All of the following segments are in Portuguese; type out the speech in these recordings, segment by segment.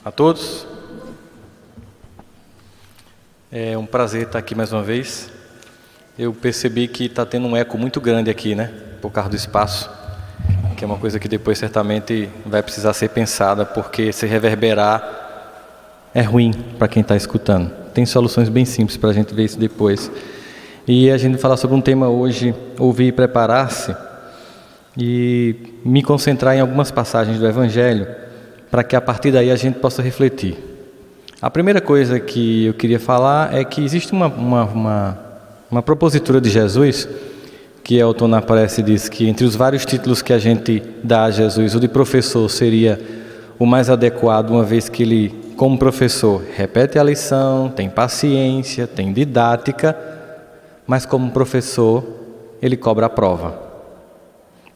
A todos. É um prazer estar aqui mais uma vez. Eu percebi que está tendo um eco muito grande aqui, né? Por causa do espaço, que é uma coisa que depois certamente vai precisar ser pensada, porque se reverberar é ruim para quem está escutando. Tem soluções bem simples para a gente ver isso depois. E a gente vai falar sobre um tema hoje, ouvir e preparar-se, e me concentrar em algumas passagens do Evangelho, para que a partir daí a gente possa refletir. A primeira coisa que eu queria falar é que existe uma propositura de Jesus, que Elton na palestra diz que entre os vários títulos que a gente dá a Jesus, o de professor seria o mais adequado, uma vez que ele, como professor, repete a lição, tem paciência, tem didática, mas como professor, ele cobra a prova.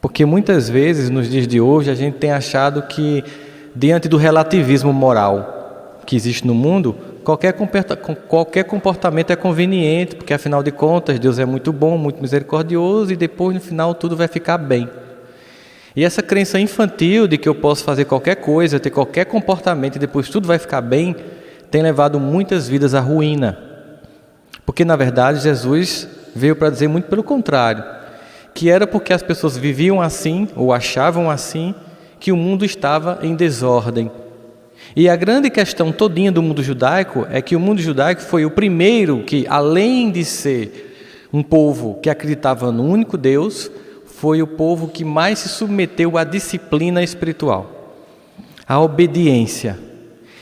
Porque muitas vezes, nos dias de hoje, a gente tem achado que, diante do relativismo moral que existe no mundo, qualquer comportamento é conveniente, porque afinal de contas Deus é muito bom, muito misericordioso, e depois no final tudo vai ficar bem. E essa crença infantil de que eu posso fazer qualquer coisa, ter qualquer comportamento e depois tudo vai ficar bem, tem levado muitas vidas à ruína. Porque na verdade Jesus veio para dizer muito pelo contrário, que era porque as pessoas viviam assim, ou achavam assim, que o mundo estava em desordem. E a grande questão todinha do mundo judaico é que o mundo judaico foi o primeiro que, além de ser um povo que acreditava no único Deus, foi o povo que mais se submeteu à disciplina espiritual, à obediência.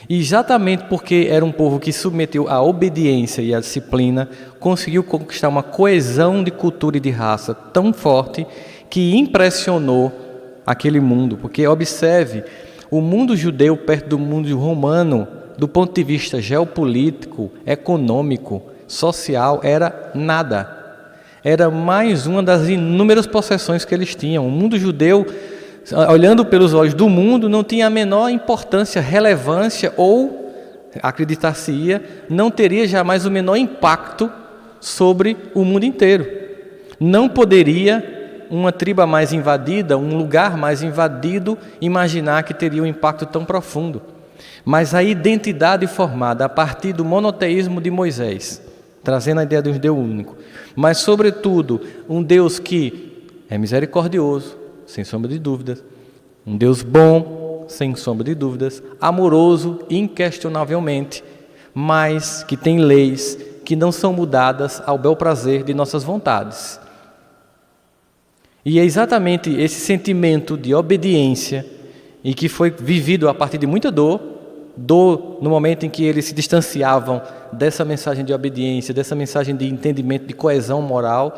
E exatamente porque era um povo que submeteu à obediência e à disciplina, conseguiu conquistar uma coesão de cultura e de raça tão forte que impressionou aquele mundo. Porque observe, o mundo judeu perto do mundo romano, do ponto de vista geopolítico, econômico, social, era nada. Era mais uma das inúmeras possessões que eles tinham. O mundo judeu, olhando pelos olhos do mundo, não tinha a menor importância, relevância ou, acreditar-se-ia, não teria jamais o menor impacto sobre o mundo inteiro. Não poderia uma tribo mais invadida, um lugar mais invadido, imaginar que teria um impacto tão profundo. Mas a identidade formada a partir do monoteísmo de Moisés, trazendo a ideia de um Deus único, mas sobretudo um Deus que é misericordioso, sem sombra de dúvidas, um Deus bom, sem sombra de dúvidas, amoroso, inquestionavelmente, mas que tem leis que não são mudadas ao bel prazer de nossas vontades. E é exatamente esse sentimento de obediência e que foi vivido a partir de muita dor no momento em que eles se distanciavam dessa mensagem de obediência, dessa mensagem de entendimento, de coesão moral.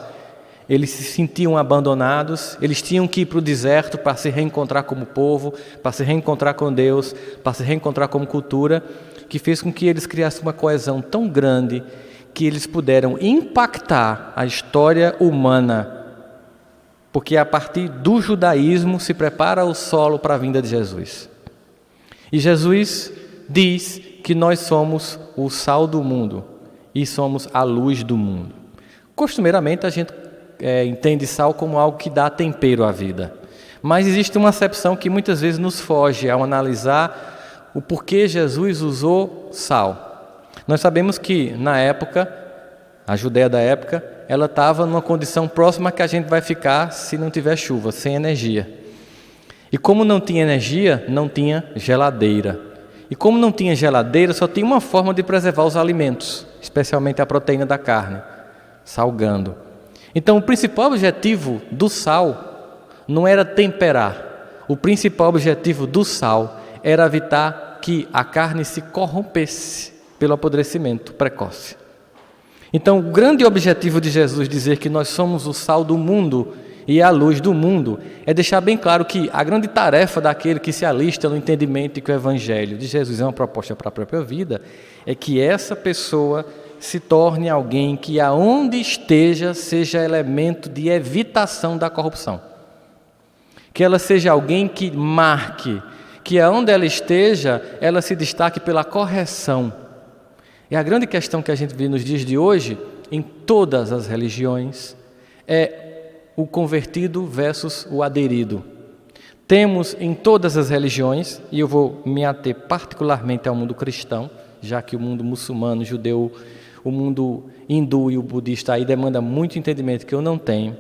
Eles se sentiam abandonados, eles tinham que ir para o deserto para se reencontrar como povo, para se reencontrar com Deus, para se reencontrar como cultura, que fez com que eles criassem uma coesão tão grande que eles puderam impactar a história humana, porque a partir do judaísmo se prepara o solo para a vinda de Jesus. E Jesus diz que nós somos o sal do mundo e somos a luz do mundo. Costumeiramente a gente entende sal como algo que dá tempero à vida. Mas existe uma acepção que muitas vezes nos foge ao analisar o porquê Jesus usou sal. Nós sabemos que na época, a Judéia da época, ela estava numa condição próxima que a gente vai ficar se não tiver chuva, sem energia. E como não tinha energia, não tinha geladeira. E como não tinha geladeira, só tinha uma forma de preservar os alimentos, especialmente a proteína da carne, salgando. Então o principal objetivo do sal não era temperar. O principal objetivo do sal era evitar que a carne se corrompesse pelo apodrecimento precoce. Então, o grande objetivo de Jesus dizer que nós somos o sal do mundo e a luz do mundo é deixar bem claro que a grande tarefa daquele que se alista no entendimento de que o Evangelho de Jesus é uma proposta para a própria vida é que essa pessoa se torne alguém que aonde esteja seja elemento de evitação da corrupção. Que ela seja alguém que marque, que aonde ela esteja, ela se destaque pela correção. E a grande questão que a gente vê nos dias de hoje, em todas as religiões, é o convertido versus o aderido. Temos em todas as religiões, e eu vou me ater particularmente ao mundo cristão, já que o mundo muçulmano, judeu, o mundo hindu e o budista aí demanda muito entendimento que eu não tenho,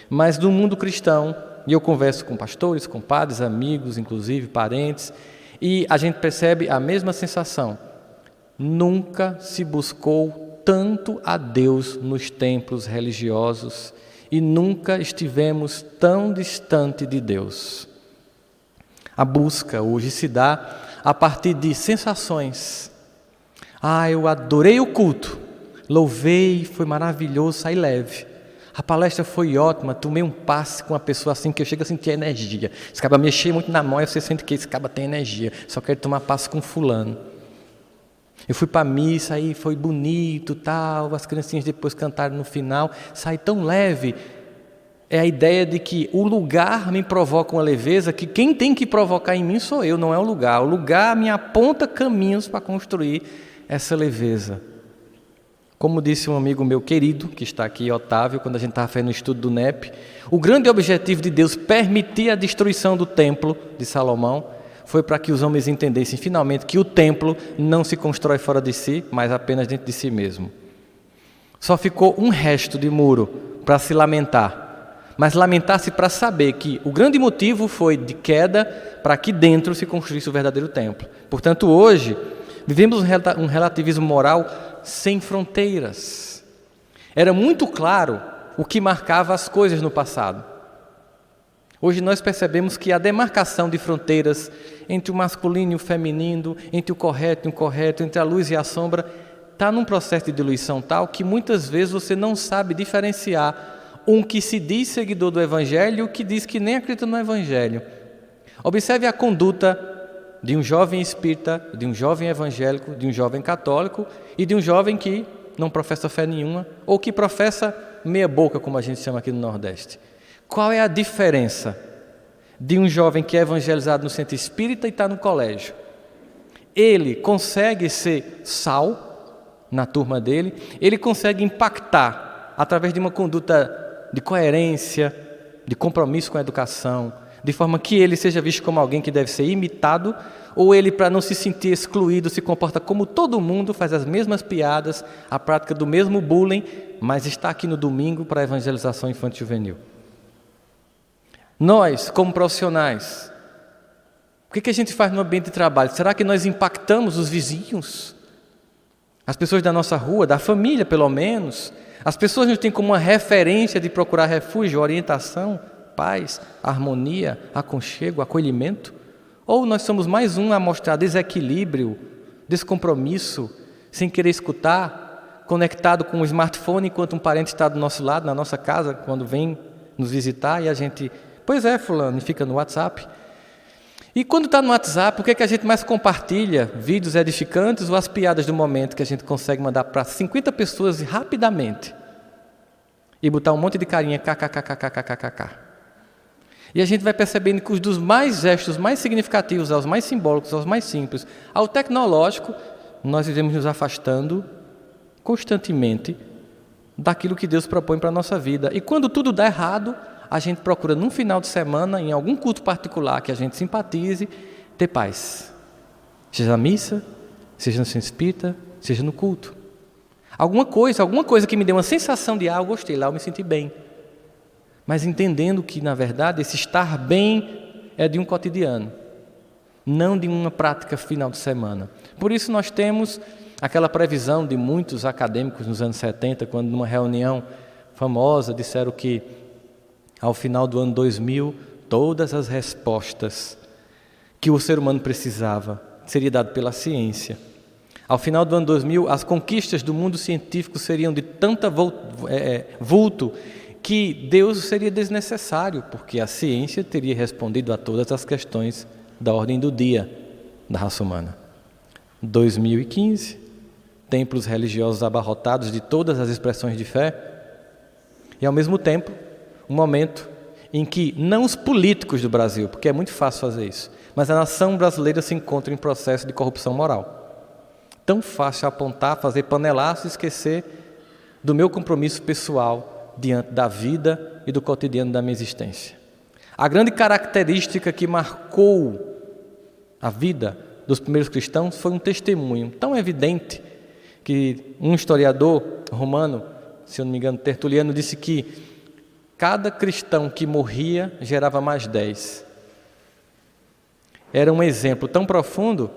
mas no mundo cristão, e eu converso com pastores, com padres, amigos, inclusive parentes, e a gente percebe a mesma sensação. Nunca se buscou tanto a Deus nos templos religiosos e nunca estivemos tão distante de Deus. A busca hoje se dá a partir de sensações. Eu adorei o culto, louvei, foi maravilhoso, saí leve. A palestra foi ótima, tomei um passe com uma pessoa assim que eu chego a sentir energia. Esse cara mexer muito na mão, você sente que esse cara tem energia. Só quero tomar passe com fulano. Eu fui para a missa, aí foi bonito, tal, as criancinhas depois cantaram no final, saí tão leve. É a ideia de que o lugar me provoca uma leveza, que quem tem que provocar em mim sou eu, não é o lugar. O lugar me aponta caminhos para construir essa leveza. Como disse um amigo meu querido, que está aqui, Otávio, quando a gente estava fazendo o estudo do NEP, o grande objetivo de Deus permitir a destruição do templo de Salomão foi para que os homens entendessem finalmente que o templo não se constrói fora de si, mas apenas dentro de si mesmo. Só ficou um resto de muro para se lamentar, mas lamentar-se para saber que o grande motivo foi de queda para que dentro se construísse o verdadeiro templo. Portanto, hoje, vivemos um relativismo moral sem fronteiras. Era muito claro o que marcava as coisas no passado. Hoje nós percebemos que a demarcação de fronteiras entre o masculino e o feminino, entre o correto e o incorreto, entre a luz e a sombra, está num processo de diluição tal que muitas vezes você não sabe diferenciar um que se diz seguidor do Evangelho e o que diz que nem acredita no Evangelho. Observe a conduta de um jovem espírita, de um jovem evangélico, de um jovem católico e de um jovem que não professa fé nenhuma ou que professa meia boca, como a gente chama aqui no Nordeste. Qual é a diferença de um jovem que é evangelizado no centro espírita e está no colégio? Ele consegue ser sal na turma dele, ele consegue impactar através de uma conduta de coerência, de compromisso com a educação, de forma que ele seja visto como alguém que deve ser imitado, ou ele, para não se sentir excluído, se comporta como todo mundo, faz as mesmas piadas, a prática do mesmo bullying, mas está aqui no domingo para a evangelização infanto-juvenil. Nós, como profissionais, o que a gente faz no ambiente de trabalho? Será que nós impactamos os vizinhos? As pessoas da nossa rua, da família pelo menos? As pessoas nos têm como uma referência de procurar refúgio, orientação, paz, harmonia, aconchego, acolhimento? Ou nós somos mais um a mostrar desequilíbrio, descompromisso, sem querer escutar, conectado com o smartphone enquanto um parente está do nosso lado, na nossa casa, quando vem nos visitar e a gente, pois é, fulano, e fica no WhatsApp. E quando está no WhatsApp, o que é que a gente mais compartilha? Vídeos edificantes ou as piadas do momento que a gente consegue mandar para 50 pessoas rapidamente e botar um monte de carinha, kkkkkkkk. E a gente vai percebendo que os dos mais gestos mais significativos, aos mais simbólicos, aos mais simples, ao tecnológico, nós iremos nos afastando constantemente daquilo que Deus propõe para a nossa vida. E quando tudo dá errado, a gente procura, num final de semana, em algum culto particular que a gente simpatize, ter paz. Seja na missa, seja no centro espírita, seja no culto. Alguma coisa que me dê uma sensação de, eu gostei, lá eu me senti bem. Mas entendendo que, na verdade, esse estar bem é de um cotidiano, não de uma prática final de semana. Por isso nós temos aquela previsão de muitos acadêmicos nos anos 70, quando numa reunião famosa disseram que ao final do ano 2000, todas as respostas que o ser humano precisava seria dado pela ciência. Ao final do ano 2000, as conquistas do mundo científico seriam de tanta vulto que Deus seria desnecessário, porque a ciência teria respondido a todas as questões da ordem do dia da raça humana. 2015, templos religiosos abarrotados de todas as expressões de fé, e ao mesmo tempo, um momento em que não os políticos do Brasil, porque é muito fácil fazer isso, mas a nação brasileira se encontra em processo de corrupção moral. Tão fácil apontar, fazer panelaço e esquecer do meu compromisso pessoal diante da vida e do cotidiano da minha existência. A grande característica que marcou a vida dos primeiros cristãos foi um testemunho tão evidente que um historiador romano, se eu não me engano, Tertuliano, disse que cada cristão que morria gerava mais 10. Era um exemplo tão profundo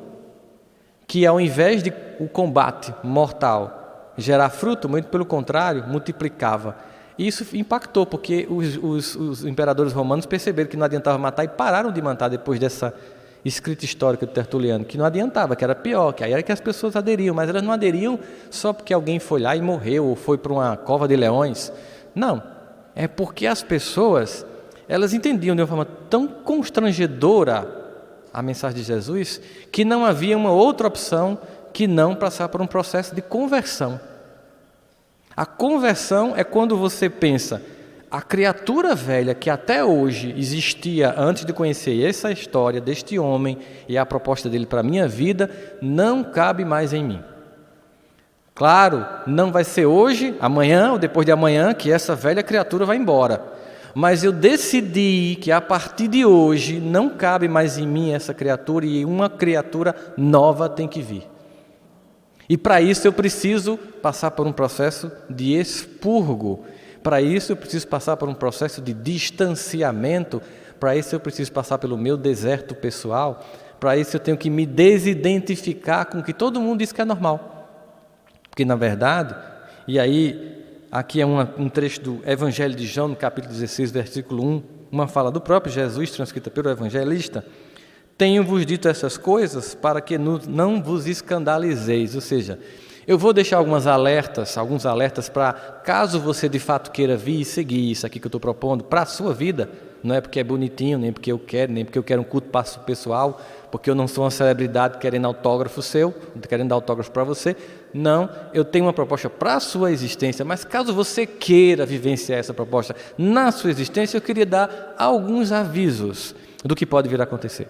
que, ao invés de o combate mortal gerar fruto, muito pelo contrário, multiplicava. E isso impactou, porque os imperadores romanos perceberam que não adiantava matar e pararam de matar depois dessa escrita histórica de Tertuliano, que não adiantava, que era pior, que aí era que as pessoas aderiam, mas elas não aderiam só porque alguém foi lá e morreu, ou foi para uma cova de leões. Não, é porque as pessoas, elas entendiam de uma forma tão constrangedora a mensagem de Jesus, que não havia uma outra opção que não passar por um processo de conversão. A conversão é quando você pensa, a criatura velha que até hoje existia antes de conhecer essa história deste homem e a proposta dele para a minha vida, não cabe mais em mim. Claro, não vai ser hoje, amanhã ou depois de amanhã que essa velha criatura vai embora. Mas eu decidi que a partir de hoje não cabe mais em mim essa criatura e uma criatura nova tem que vir. E para isso eu preciso passar por um processo de expurgo. Para isso eu preciso passar por um processo de distanciamento. Para isso eu preciso passar pelo meu deserto pessoal. Para isso eu tenho que me desidentificar com o que todo mundo diz que é normal. Porque na verdade, e aí aqui é um trecho do Evangelho de João, no capítulo 16, versículo 1, uma fala do próprio Jesus, transcrita pelo evangelista: tenho-vos dito essas coisas para que não vos escandalizeis. Ou seja, eu vou deixar alguns alertas para, caso você de fato queira vir e seguir isso aqui que eu estou propondo para a sua vida, não é porque é bonitinho, nem porque eu quero, nem porque eu quero um culto pessoal, porque eu não sou uma celebridade querendo autógrafo seu, querendo dar autógrafo para você. Não, eu tenho uma proposta para a sua existência, mas caso você queira vivenciar essa proposta na sua existência, eu queria dar alguns avisos do que pode vir a acontecer.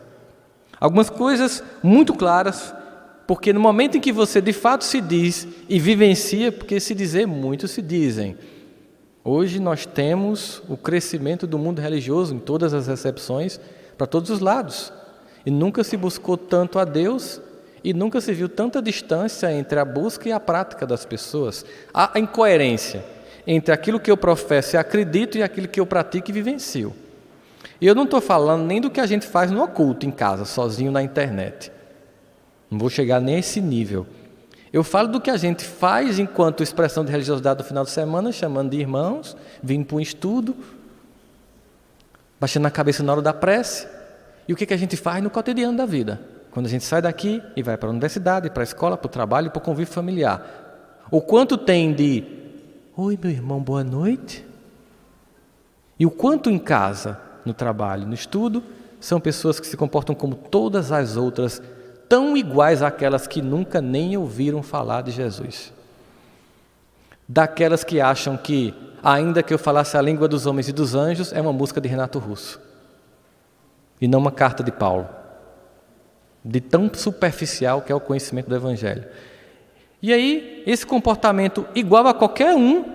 Algumas coisas muito claras, porque no momento em que você de fato se diz e vivencia, porque se dizer, muitos se dizem. Hoje nós temos o crescimento do mundo religioso em todas as recepções, para todos os lados. E nunca se buscou tanto a Deus e nunca se viu tanta distância entre a busca e a prática das pessoas. Há incoerência entre aquilo que eu professo e acredito e aquilo que eu pratico e vivencio. E eu não estou falando nem do que a gente faz no oculto em casa, sozinho na internet. Não vou chegar nem a esse nível. Eu falo do que a gente faz enquanto expressão de religiosidade no final de semana, chamando de irmãos, vindo para um estudo, baixando a cabeça na hora da prece. E o que a gente faz no cotidiano da vida? Quando a gente sai daqui e vai para a universidade, para a escola, para o trabalho, para o convívio familiar. O quanto tem de: oi, meu irmão, boa noite. E o quanto em casa, no trabalho, no estudo, são pessoas que se comportam como todas as outras, tão iguais àquelas que nunca nem ouviram falar de Jesus. Daquelas que acham que, ainda que eu falasse a língua dos homens e dos anjos, é uma música de Renato Russo. E não uma carta de Paulo. De tão superficial que é o conhecimento do Evangelho. E aí, esse comportamento igual a qualquer um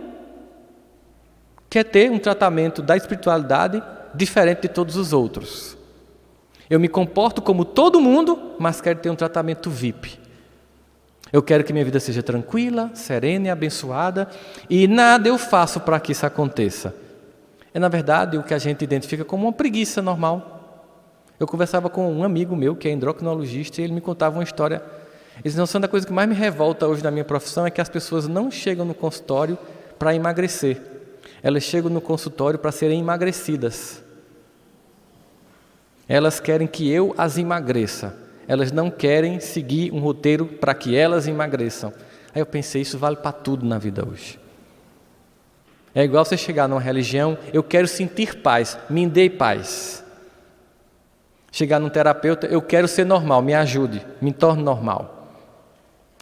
quer ter um tratamento da espiritualidade diferente de todos os outros. Eu me comporto como todo mundo, mas quero ter um tratamento VIP. Eu quero que minha vida seja tranquila, serena e abençoada, e nada eu faço para que isso aconteça. É, na verdade, o que a gente identifica como uma preguiça normal. Eu conversava com um amigo meu, que é endocrinologista, e ele me contava uma história. Eles não são da coisa que mais me revolta hoje na minha profissão, é que as pessoas não chegam no consultório para emagrecer. Elas chegam no consultório para serem emagrecidas. Elas querem que eu as emagreça. Elas não querem seguir um roteiro para que elas emagreçam. Aí eu pensei, isso vale para tudo na vida hoje. É igual você chegar numa religião: eu quero sentir paz, me dê paz. Chegar num terapeuta: eu quero ser normal, me ajude, me torne normal.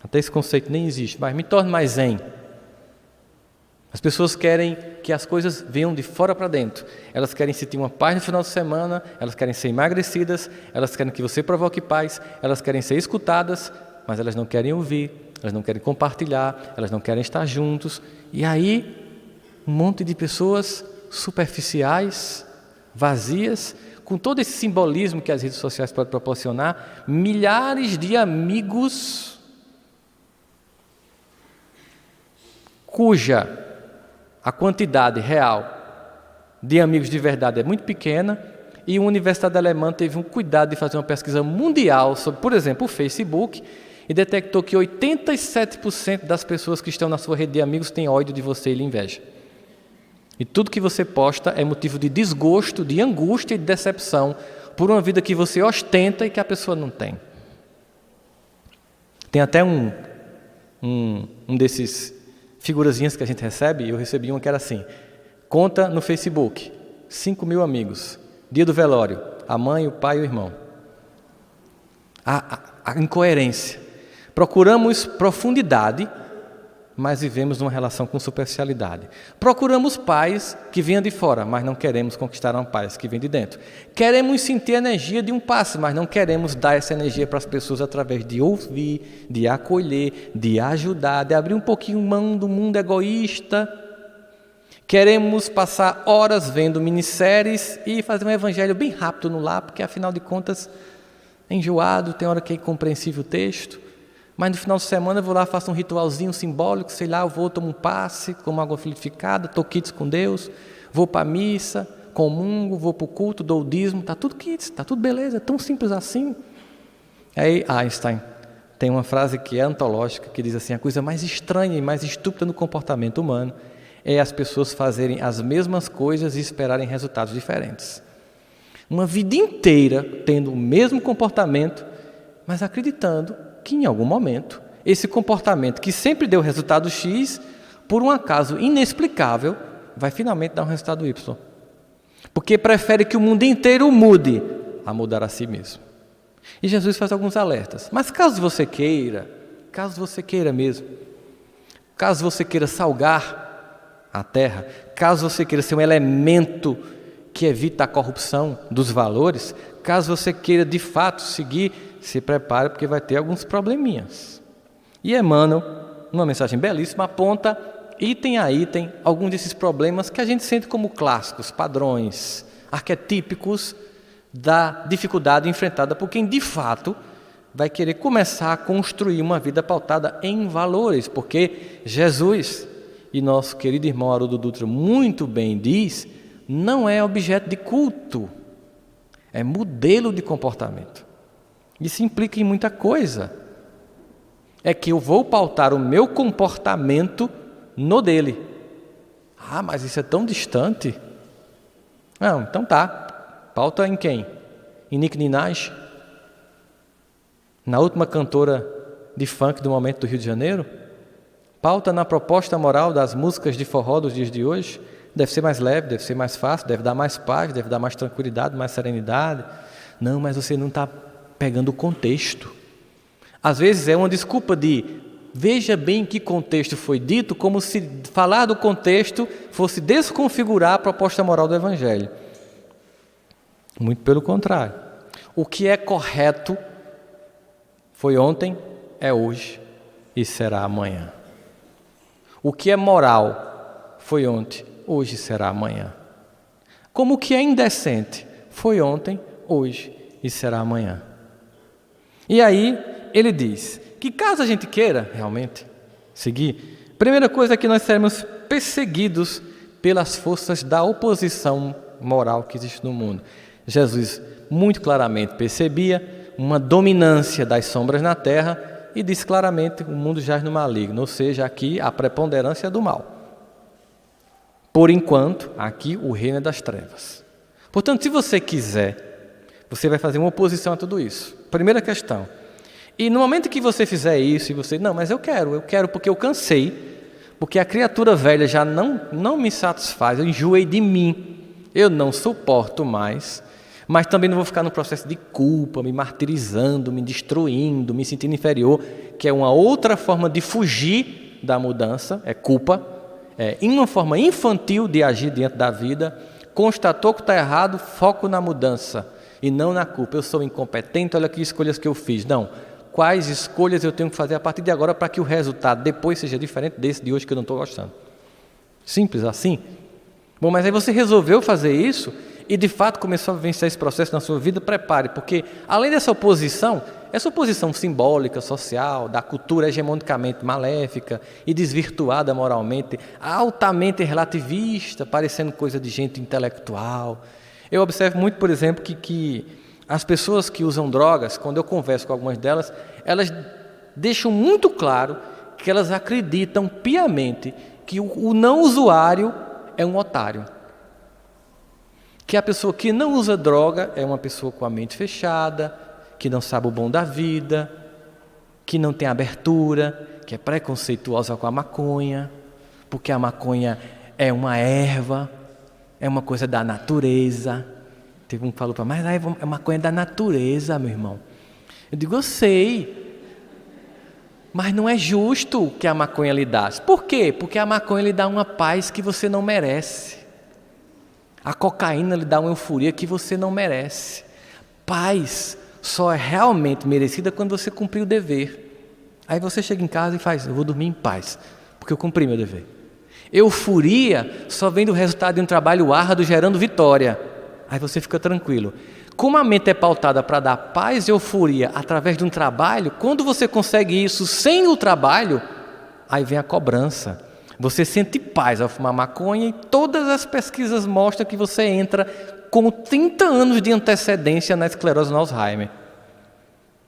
Até esse conceito nem existe, mas me torne mais zen. As pessoas querem que as coisas venham de fora para dentro. Elas querem sentir uma paz no final de semana, elas querem ser emagrecidas, elas querem que você provoque paz, elas querem ser escutadas, mas elas não querem ouvir, elas não querem compartilhar, elas não querem estar juntos. E aí, um monte de pessoas superficiais, vazias, com todo esse simbolismo que as redes sociais podem proporcionar, milhares de amigos cuja a quantidade real de amigos de verdade é muito pequena, e a Universidade Alemã teve um cuidado de fazer uma pesquisa mundial sobre, por exemplo, o Facebook, e detectou que 87% das pessoas que estão na sua rede de amigos têm ódio de você e lhe inveja. E tudo que você posta é motivo de desgosto, de angústia e de decepção por uma vida que você ostenta e que a pessoa não tem. Tem até um desses figurazinhas que a gente recebe, eu recebi uma que era assim: conta no Facebook, 5.000 amigos, dia do velório, a mãe, o pai e o irmão. A incoerência. Procuramos profundidade, mas vivemos numa relação com superficialidade. Procuramos paz que venham de fora, mas não queremos conquistar uma paz que vem de dentro. Queremos sentir a energia de um passe, mas não queremos dar essa energia para as pessoas através de ouvir, de acolher, de ajudar, de abrir um pouquinho mão do mundo egoísta. Queremos passar horas vendo minisséries e fazer um evangelho bem rápido no lar, porque afinal de contas é enjoado, tem hora que é incompreensível o texto. Mas no final de semana eu vou lá, faço um ritualzinho simbólico, sei lá, eu vou, tomo um passe, como água fluidificada, estou quites com Deus, vou para a missa, comungo, vou para o culto, dou o dízimo, está tudo quites, está tudo beleza, é tão simples assim. Aí Einstein tem uma frase que é antológica, que diz assim: a coisa mais estranha e mais estúpida no comportamento humano é as pessoas fazerem as mesmas coisas e esperarem resultados diferentes. Uma vida inteira tendo o mesmo comportamento, mas acreditando que em algum momento esse comportamento que sempre deu resultado X, por um acaso inexplicável, vai finalmente dar um resultado Y. Porque prefere que o mundo inteiro mude a mudar a si mesmo. E Jesus faz alguns alertas. Mas caso você queira mesmo, caso você queira salgar a terra, caso você queira ser um elemento que evita a corrupção dos valores, caso você queira de fato seguir, se prepare, porque vai ter alguns probleminhas. E Emmanuel, numa mensagem belíssima, aponta item a item alguns desses problemas que a gente sente como clássicos, padrões, arquetípicos da dificuldade enfrentada por quem de fato vai querer começar a construir uma vida pautada em valores, porque Jesus e nosso querido irmão Haroldo Dutra muito bem diz, não é objeto de culto, é modelo de comportamento. Isso implica em muita coisa. É que eu vou pautar o meu comportamento no dele. Ah, mas isso é tão distante. Não, então tá. Pauta em quem? Em Nicki Minaj? Na última cantora de funk do momento do Rio de Janeiro? Pauta na proposta moral das músicas de forró dos dias de hoje? Deve ser mais leve, deve ser mais fácil, deve dar mais paz, deve dar mais tranquilidade, mais serenidade. Não, mas você não está pegando o contexto. Às vezes é uma desculpa de veja bem que contexto foi dito, como se falar do contexto fosse desconfigurar a proposta moral do Evangelho. Muito pelo contrário. O que é correto foi ontem, é hoje e será amanhã. O que é moral foi ontem, hoje será amanhã. Como o que é indecente foi ontem, hoje e será amanhã. E aí ele diz que caso a gente queira realmente seguir, primeira coisa é que nós seremos perseguidos pelas forças da oposição moral que existe no mundo. Jesus muito claramente percebia uma dominância das sombras na terra e disse claramente: o mundo jaz no maligno, ou seja, aqui a preponderância do mal. Por enquanto, aqui o reino é das trevas. Portanto, se você quiser, você vai fazer uma oposição a tudo isso. Primeira questão. E no momento que você fizer isso, e você, não, mas eu quero porque eu cansei, porque a criatura velha já não me satisfaz, eu enjoei de mim, eu não suporto mais, mas também não vou ficar no processo de culpa, me martirizando, me destruindo, me sentindo inferior, que é uma outra forma de fugir da mudança, é culpa, é uma forma infantil de agir diante da vida. Constatou que está errado, foco na mudança e não na culpa. Eu sou incompetente, olha que escolhas que eu fiz. Não, quais escolhas eu tenho que fazer a partir de agora para que o resultado depois seja diferente desse de hoje que eu não estou gostando. Simples assim. Bom, mas aí você resolveu fazer isso e de fato começou a vivenciar esse processo na sua vida, prepare, porque além dessa oposição simbólica, social, da cultura hegemonicamente maléfica e desvirtuada moralmente, altamente relativista, parecendo coisa de gente intelectual. Eu observo muito, por exemplo, que as pessoas que usam drogas, quando eu converso com algumas delas, elas deixam muito claro que elas acreditam piamente que o não usuário é um otário. Que a pessoa que não usa droga é uma pessoa com a mente fechada, que não sabe o bom da vida, que não tem abertura, que é preconceituosa com a maconha, porque a maconha é uma erva, é uma coisa da natureza. Teve um que falou para mim, mas a maconha é da natureza, meu irmão. Eu digo, eu sei, mas não é justo o que a maconha lhe dá. Por quê? Porque a maconha lhe dá uma paz que você não merece. A cocaína lhe dá uma euforia que você não merece. Paz só é realmente merecida quando você cumprir o dever. Aí você chega em casa e faz, eu vou dormir em paz, porque eu cumpri meu dever. Euforia só vem do resultado de um trabalho árduo gerando vitória. Aí você fica tranquilo. Como a mente é pautada para dar paz e euforia através de um trabalho, quando você consegue isso sem o trabalho, aí vem a cobrança. Você sente paz ao fumar maconha e todas as pesquisas mostram que você entra com 30 anos de antecedência na esclerose no Alzheimer.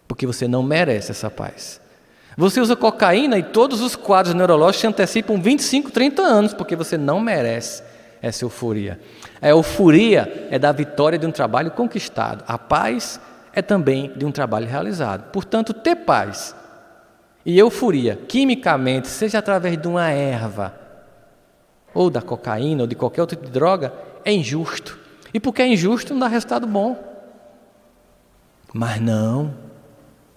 Porque você não merece essa paz. Você usa cocaína e todos os quadros neurológicos se antecipam 25, 30 anos, porque você não merece essa euforia. A euforia é da vitória de um trabalho conquistado. A paz é também de um trabalho realizado. Portanto, ter paz e euforia, quimicamente, seja através de uma erva, ou da cocaína, ou de qualquer outro tipo de droga, é injusto. E porque é injusto, não dá resultado bom. Mas não,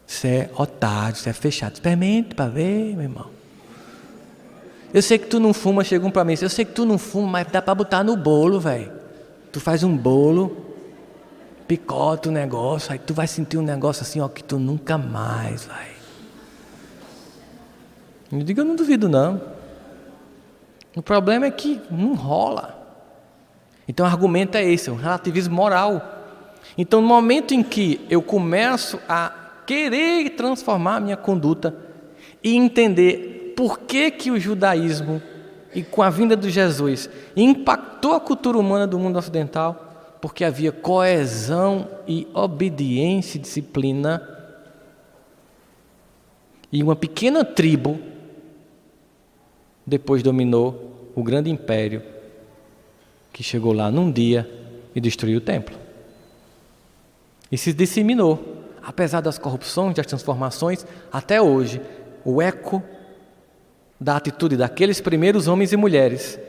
isso é otário, isso é fechado. Experimente para ver, meu irmão. Eu sei que tu não fuma, chegam para mim, eu sei que tu não fuma, mas dá para botar no bolo, velho. Tu faz um bolo, picota o negócio, aí tu vai sentir um negócio assim, ó, que tu nunca mais vai. Eu digo, eu não duvido não. O problema é que não rola. Então o argumento é esse, é um relativismo moral. Então no momento em que eu começo a querer transformar a minha conduta e entender por que o judaísmo, e com a vinda de Jesus, impactou a cultura humana do mundo ocidental, porque havia coesão e obediência e disciplina, e uma pequena tribo depois dominou o grande império que chegou lá num dia e destruiu o templo. E se disseminou. Apesar das corrupções, das transformações, até hoje, o eco da atitude daqueles primeiros homens e mulheres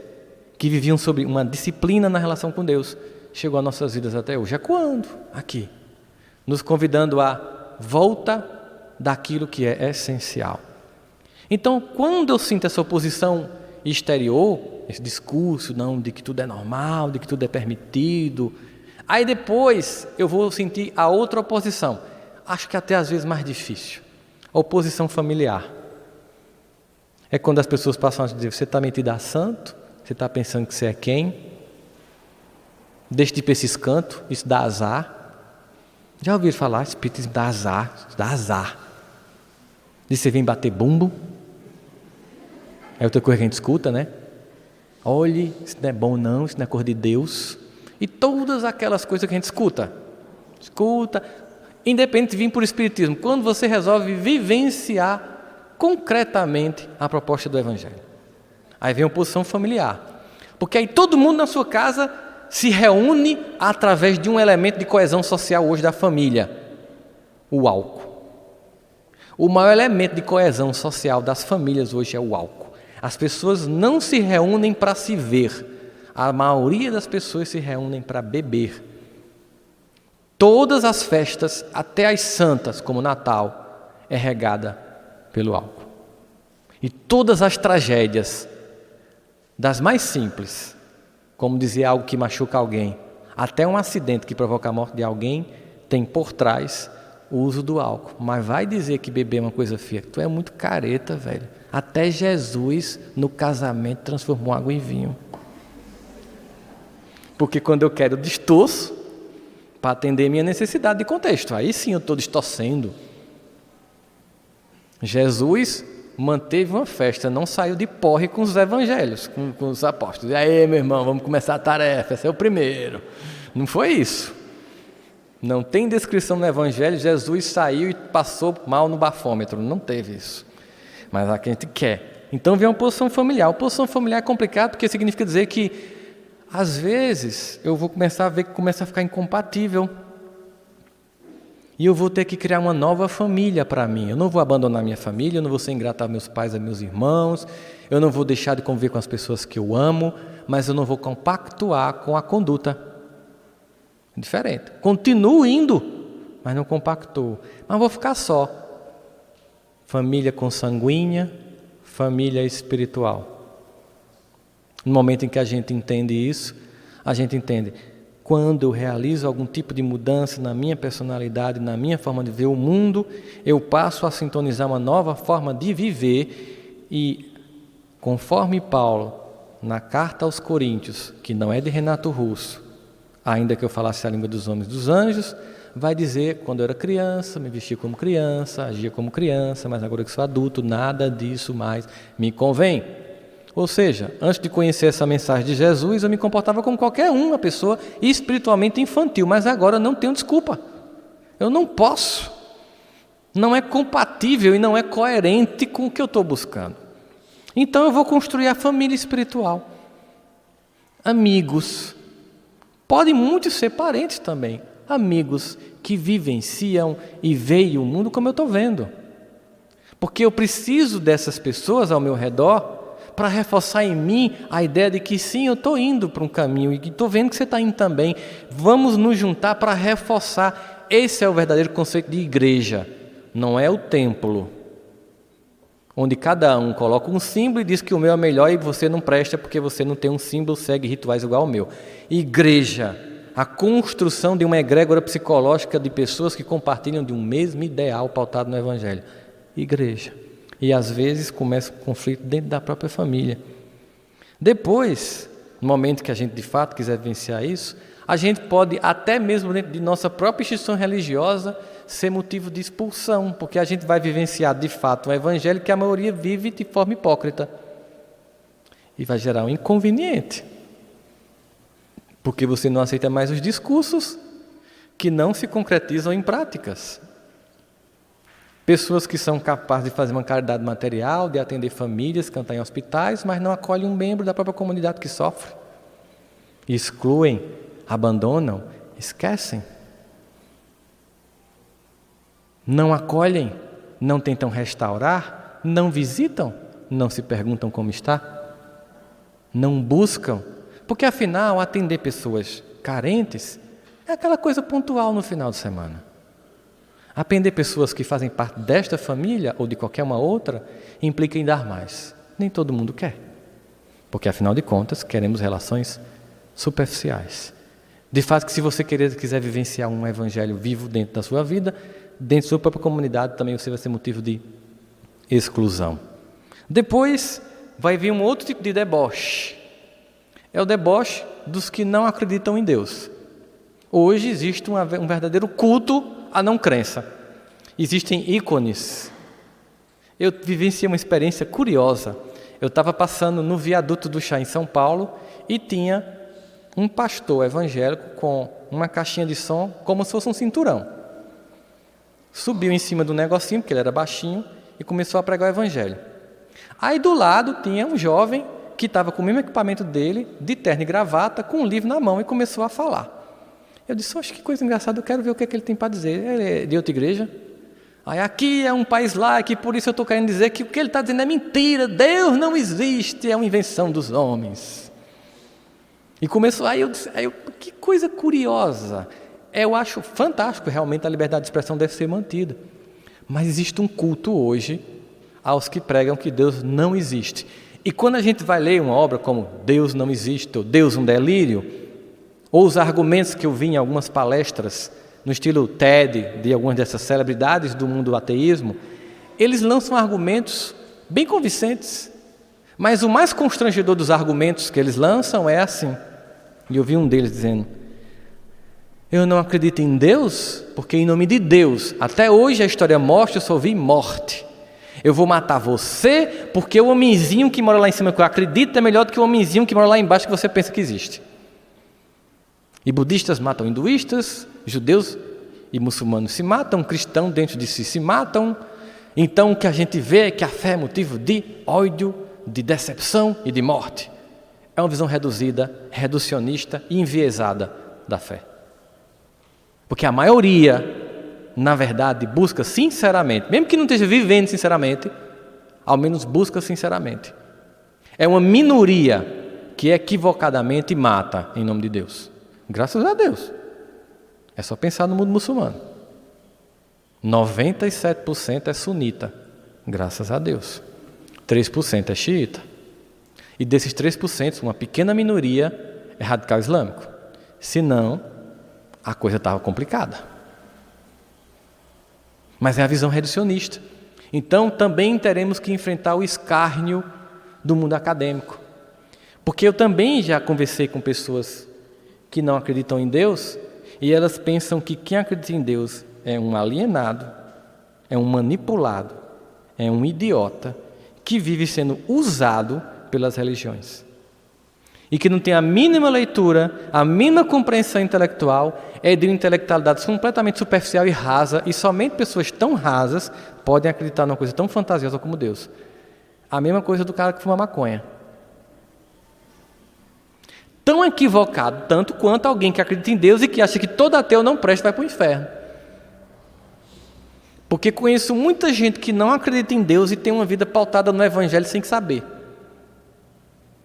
que viviam sob uma disciplina na relação com Deus, chegou às nossas vidas até hoje. Ecoando aqui, nos convidando à volta daquilo que é essencial. Então, quando eu sinto essa oposição exterior, esse discurso não, de que tudo é normal, de que tudo é permitido, aí depois eu vou sentir a outra oposição, acho que até às vezes mais difícil, a oposição familiar. É quando as pessoas passam a dizer, você está metido a santo, você está pensando que você é quem? Deixa de ir para esses cantos, isso dá azar. Já ouviram falar, espiritismo dá azar, isso dá azar. Diz você vem bater bumbo. É outra coisa que a gente escuta, né? Olhe, isso não é bom não, isso não é cor de Deus. E todas aquelas coisas que a gente escuta, independente de vir por espiritismo, quando você resolve vivenciar concretamente a proposta do Evangelho. Aí vem a oposição familiar. Porque aí todo mundo na sua casa se reúne através de um elemento de coesão social hoje da família, o álcool. O maior elemento de coesão social das famílias hoje é o álcool. As pessoas não se reúnem para se ver. A maioria das pessoas se reúnem para beber. Todas as festas, até as santas, como o Natal, é regada pelo álcool. E todas as tragédias, das mais simples, como dizer algo que machuca alguém, até um acidente que provoca a morte de alguém, tem por trás o uso do álcool. Mas vai dizer que beber é uma coisa feia, tu é muito careta, velho. Até Jesus, no casamento, transformou água em vinho. Porque quando eu quero, eu distorço para atender minha necessidade de contexto. Aí sim eu estou distorcendo. Jesus manteve uma festa, não saiu de porre com os evangelhos, com os apóstolos. E aí, meu irmão, vamos começar a tarefa, esse é o primeiro. Não foi isso. Não tem descrição no evangelho, Jesus saiu e passou mal no bafômetro. Não teve isso. Mas a gente quer. Então vem uma posição familiar. A posição familiar é complicada porque significa dizer que, às vezes, eu vou começar a ver que começa a ficar incompatível. E eu vou ter que criar uma nova família para mim. Eu não vou abandonar minha família, eu não vou ser ingrato aos meus pais, aos meus irmãos, eu não vou deixar de conviver com as pessoas que eu amo, mas eu não vou compactuar com a conduta. Diferente. Continuo indo, mas não compactuo. Mas vou ficar só. Família consanguínea, família espiritual. No momento em que a gente entende isso, a gente entende... Quando eu realizo algum tipo de mudança na minha personalidade, na minha forma de ver o mundo, eu passo a sintonizar uma nova forma de viver e, conforme Paulo, na carta aos Coríntios, que não é de Renato Russo, ainda que eu falasse a língua dos homens e dos anjos, vai dizer, quando eu era criança, me vestia como criança, agia como criança, mas agora que sou adulto, nada disso mais me convém. Ou seja, antes de conhecer essa mensagem de Jesus, eu me comportava como qualquer uma pessoa espiritualmente infantil, mas agora eu não tenho desculpa. Eu não posso. Não é compatível e não é coerente com o que eu estou buscando. Então eu vou construir a família espiritual. Amigos. Podem muitos ser parentes também. Amigos que vivenciam e veem o mundo como eu estou vendo. Porque eu preciso dessas pessoas ao meu redor para reforçar em mim a ideia de que sim, eu estou indo para um caminho e estou vendo que você está indo também. Vamos nos juntar para reforçar. Esse é o verdadeiro conceito de igreja. Não é o templo, onde cada um coloca um símbolo e diz que o meu é melhor e você não presta porque você não tem um símbolo, segue rituais igual ao meu. Igreja, a construção de uma egrégora psicológica de pessoas que compartilham de um mesmo ideal pautado no Evangelho. Igreja. E às vezes começa um conflito dentro da própria família. Depois, no momento que a gente de fato quiser vivenciar isso, a gente pode até mesmo dentro de nossa própria instituição religiosa ser motivo de expulsão, porque a gente vai vivenciar de fato um evangelho que a maioria vive de forma hipócrita. E vai gerar um inconveniente, porque você não aceita mais os discursos que não se concretizam em práticas. Pessoas que são capazes de fazer uma caridade material, de atender famílias, cantar em hospitais, mas não acolhem um membro da própria comunidade que sofre. Excluem, abandonam, esquecem. Não acolhem, não tentam restaurar, não visitam, não se perguntam como está, não buscam. Porque afinal, atender pessoas carentes é aquela coisa pontual no final de semana. Atender pessoas que fazem parte desta família ou de qualquer uma outra implica em dar mais. Nem todo mundo quer. Porque, afinal de contas, queremos relações superficiais. De fato, que se você quiser vivenciar um evangelho vivo dentro da sua vida, dentro da sua própria comunidade, também você vai ser motivo de exclusão. Depois, vai vir um outro tipo de deboche. É o deboche dos que não acreditam em Deus. Hoje existe um verdadeiro culto à não crença. Existem ícones. Eu vivenciei uma experiência curiosa. Eu estava passando no viaduto do Chá em São Paulo e tinha um pastor evangélico com uma caixinha de som como se fosse um cinturão. Subiu em cima do negocinho, porque ele era baixinho, e começou a pregar o evangelho. Aí do lado tinha um jovem que estava com o mesmo equipamento dele, de terno e gravata, com um livro na mão, e começou a falar. Eu disse, oxe, que coisa engraçada, eu quero ver o que é que ele tem para dizer. Ele é de outra igreja? Aí aqui é um país lá, que por isso eu estou querendo dizer que o que ele está dizendo é mentira, Deus não existe, é uma invenção dos homens. E começou, aí eu que coisa curiosa. Eu acho fantástico, realmente a liberdade de expressão deve ser mantida. Mas existe um culto hoje aos que pregam que Deus não existe. E quando a gente vai ler uma obra como Deus não existe, ou Deus um delírio, ou os argumentos que eu vi em algumas palestras, no estilo TED, de algumas dessas celebridades do mundo do ateísmo, eles lançam argumentos bem convincentes. Mas o mais constrangedor dos argumentos que eles lançam é assim: E eu vi um deles dizendo: eu não acredito em Deus, porque em nome de Deus, até hoje a história mostra, eu só vi morte. Eu vou matar você, porque o homenzinho que mora lá em cima, que eu acredito, é melhor do que o homenzinho que mora lá embaixo, que você pensa que existe. E budistas matam hinduístas, judeus e muçulmanos se matam, cristãos dentro de si se matam. Então o que a gente vê é que a fé é motivo de ódio, de decepção e de morte. É uma visão reduzida, reducionista e enviesada da fé. Porque a maioria, na verdade, busca sinceramente, mesmo que não esteja vivendo sinceramente, ao menos busca sinceramente. É uma minoria que equivocadamente mata em nome de Deus. Graças a Deus. É só pensar no mundo muçulmano. 97% é sunita, graças a Deus. 3% é xiita. E desses 3%, uma pequena minoria é radical islâmico. Senão, a coisa estava complicada. Mas é a visão reducionista. Então, também teremos que enfrentar o escárnio do mundo acadêmico. Porque eu também já conversei com pessoas que não acreditam em Deus, e elas pensam que quem acredita em Deus é um alienado, é um manipulado, é um idiota, que vive sendo usado pelas religiões. E que não tem a mínima leitura, a mínima compreensão intelectual, é de uma intelectualidade completamente superficial e rasa, e somente pessoas tão rasas podem acreditar numa coisa tão fantasiosa como Deus. A mesma coisa do cara que fuma maconha. Tão equivocado, tanto quanto alguém que acredita em Deus e que acha que todo ateu não presta e vai para o inferno. Porque conheço muita gente que não acredita em Deus e tem uma vida pautada no Evangelho sem saber.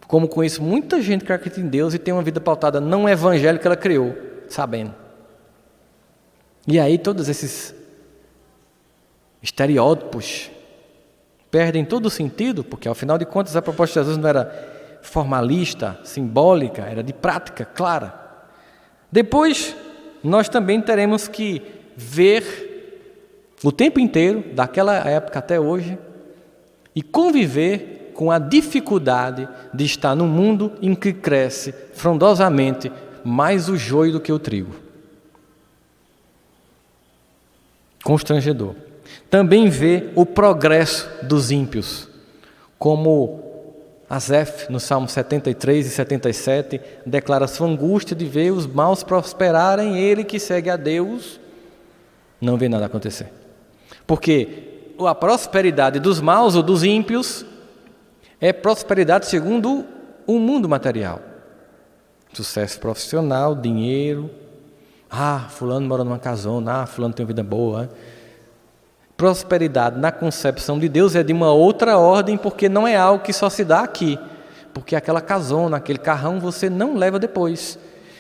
Como conheço muita gente que acredita em Deus e tem uma vida pautada no Evangelho que ela criou, sabendo. E aí todos esses estereótipos perdem todo o sentido, porque ao final de contas a proposta de Jesus não era formalista, simbólica, era de prática clara. Depois, nós também teremos que ver o tempo inteiro, daquela época até hoje, e conviver com a dificuldade de estar num mundo em que cresce frondosamente mais o joio do que o trigo. Constrangedor. Também ver o progresso dos ímpios, como Asaf, no Salmo 73 e 77, declara sua angústia de ver os maus prosperarem, ele que segue a Deus não vê nada acontecer. Porque a prosperidade dos maus ou dos ímpios é prosperidade segundo o mundo material. Sucesso profissional, dinheiro. Fulano mora numa casona, fulano tem uma vida boa. Prosperidade na concepção de Deus é de uma outra ordem, porque não é algo que só se dá aqui. Porque aquela casona, aquele carrão, você não leva depois.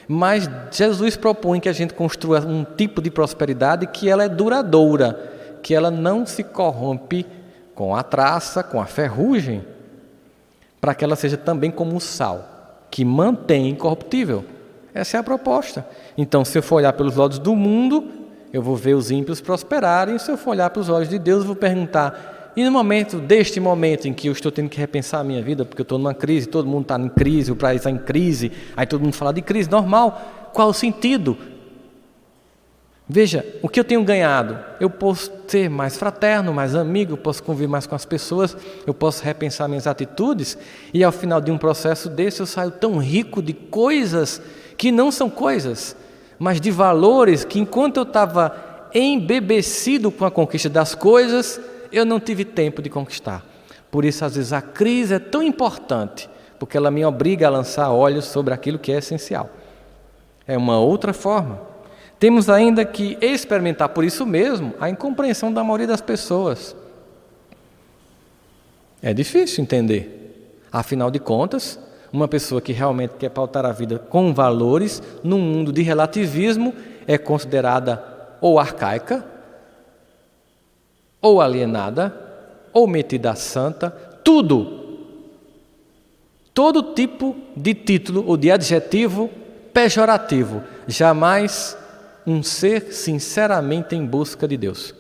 Mas Jesus propõe que a gente construa um tipo de prosperidade que ela é duradoura, que ela não se corrompe com a traça, com a ferrugem, para que ela seja também como o sal, que mantém incorruptível. Essa é a proposta. Então, se eu for olhar pelos olhos do mundo, eu vou ver os ímpios prosperarem, e se eu for olhar para os olhos de Deus, eu vou perguntar, e no momento, deste momento em que eu estou tendo que repensar a minha vida, porque eu estou numa crise, todo mundo está em crise, o país está em crise, aí todo mundo fala de crise, normal, qual o sentido? Veja, o que eu tenho ganhado? Eu posso ser mais fraterno, mais amigo, eu posso conviver mais com as pessoas, eu posso repensar minhas atitudes, e ao final de um processo desse eu saio tão rico de coisas que não são coisas, mas de valores que enquanto eu estava embebecido com a conquista das coisas, eu não tive tempo de conquistar. Por isso, às vezes, a crise é tão importante, porque ela me obriga a lançar olhos sobre aquilo que é essencial. É uma outra forma. Temos ainda que experimentar, por isso mesmo, a incompreensão da maioria das pessoas. É difícil entender. Afinal de contas, uma pessoa que realmente quer pautar a vida com valores, num mundo de relativismo, é considerada ou arcaica, ou alienada, ou metida a santa, tudo. Todo tipo de título ou de adjetivo pejorativo. Jamais um ser sinceramente em busca de Deus.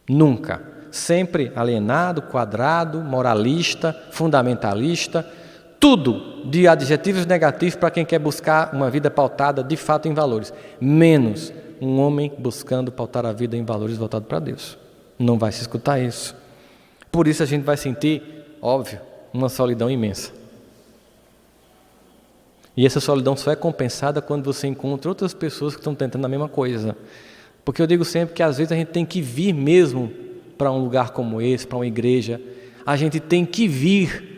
Nunca. Sempre alienado, quadrado, moralista, fundamentalista. tudo de adjetivos negativos para quem quer buscar uma vida pautada de fato em valores, menos um homem buscando pautar a vida em valores voltados para Deus. Não vai se escutar isso. Por isso a gente vai sentir, óbvio, uma solidão imensa. E essa solidão só é compensada quando você encontra outras pessoas que estão tentando a mesma coisa. Porque eu digo sempre que às vezes a gente tem que vir mesmo para um lugar como esse, para uma igreja. A gente tem que vir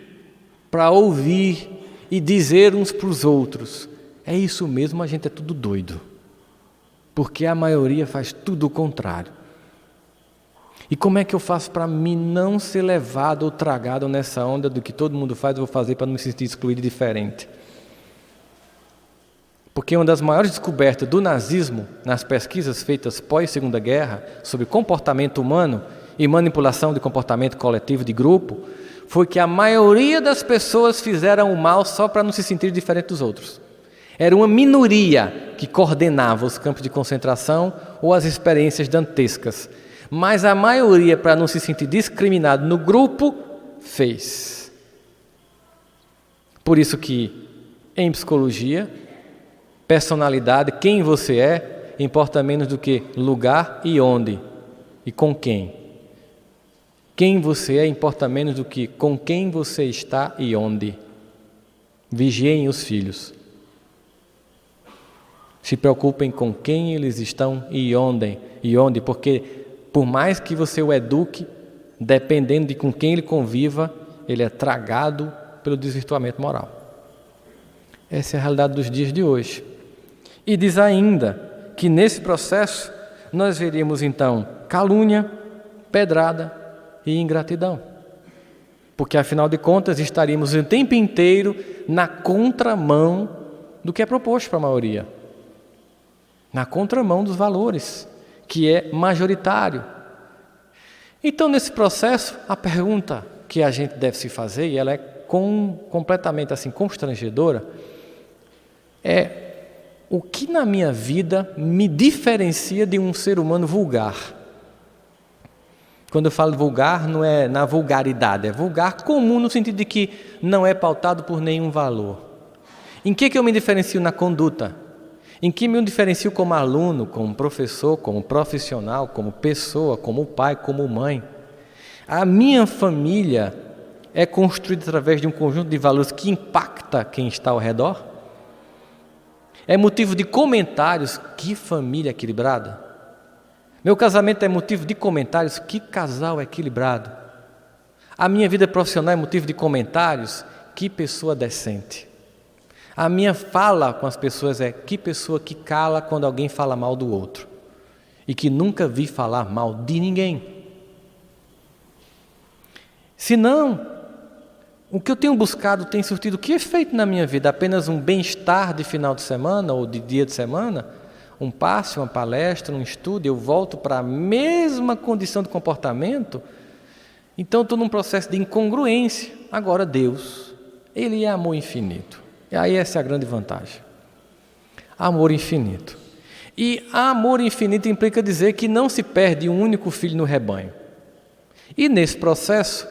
para ouvir e dizer uns para os outros: é isso mesmo, a gente é tudo doido. Porque a maioria faz tudo o contrário. E como é que eu faço para mim não ser levado ou tragado nessa onda do que todo mundo faz, eu vou fazer para não me sentir excluído e diferente? Porque uma das maiores descobertas do nazismo, nas pesquisas feitas pós-Segunda Guerra, sobre comportamento humano e manipulação de comportamento coletivo de grupo, foi que a maioria das pessoas fizeram o mal só para não se sentir diferente dos outros. Era uma minoria que coordenava os campos de concentração ou as experiências dantescas. Mas a maioria, para não se sentir discriminado no grupo, fez. Por isso que, em psicologia, personalidade, quem você é, importa menos do que lugar e onde, e com quem. Quem você é importa menos do que com quem você está e onde. Vigiem os filhos. Se preocupem com quem eles estão e onde, porque por mais que você o eduque, dependendo de com quem ele conviva, ele é tragado pelo desvirtuamento moral. Essa é a realidade dos dias de hoje. E diz ainda que nesse processo nós veríamos então calúnia, pedrada e ingratidão. Porque afinal de contas estaríamos o tempo inteiro na contramão do que é proposto para a maioria. Na contramão dos valores, que é majoritário. Então, nesse processo, a pergunta que a gente deve se fazer, e ela é completamente assim constrangedora, é: o que na minha vida me diferencia de um ser humano vulgar? Quando eu falo vulgar, não é na vulgaridade, é vulgar comum no sentido de que não é pautado por nenhum valor. Em que eu me diferencio na conduta? Em que me diferencio como aluno, como professor, como profissional, como pessoa, como pai, como mãe? A minha família é construída através de um conjunto de valores que impacta quem está ao redor? É motivo de comentários, que família equilibrada? Meu casamento é motivo de comentários, que casal equilibrado? A minha vida profissional é motivo de comentários, que pessoa decente? A minha fala com as pessoas é: que pessoa que cala quando alguém fala mal do outro e que nunca vi falar mal de ninguém. Se não, o que eu tenho buscado tem surtido que efeito na minha vida? Apenas um bem-estar de final de semana ou de dia de semana? Um passe, uma palestra, um estudo, eu volto para a mesma condição de comportamento? Então estou num processo de incongruência. Agora Deus, Ele é amor infinito. E aí essa é a grande vantagem. Amor infinito. E amor infinito implica dizer que não se perde um único filho no rebanho. E nesse processo,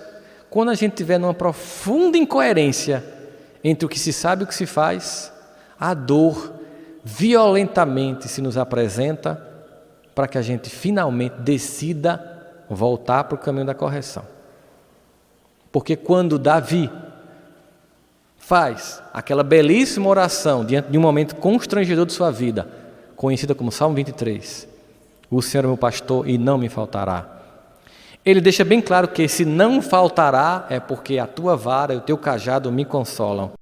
quando a gente estiver numa profunda incoerência entre o que se sabe e o que se faz, a dor violentamente se nos apresenta para que a gente finalmente decida voltar para o caminho da correção. Porque quando Davi faz aquela belíssima oração diante de um momento constrangedor de sua vida, conhecida como Salmo 23, o Senhor é meu pastor e não me faltará. Ele deixa bem claro que esse não faltará é porque a tua vara e o teu cajado me consolam.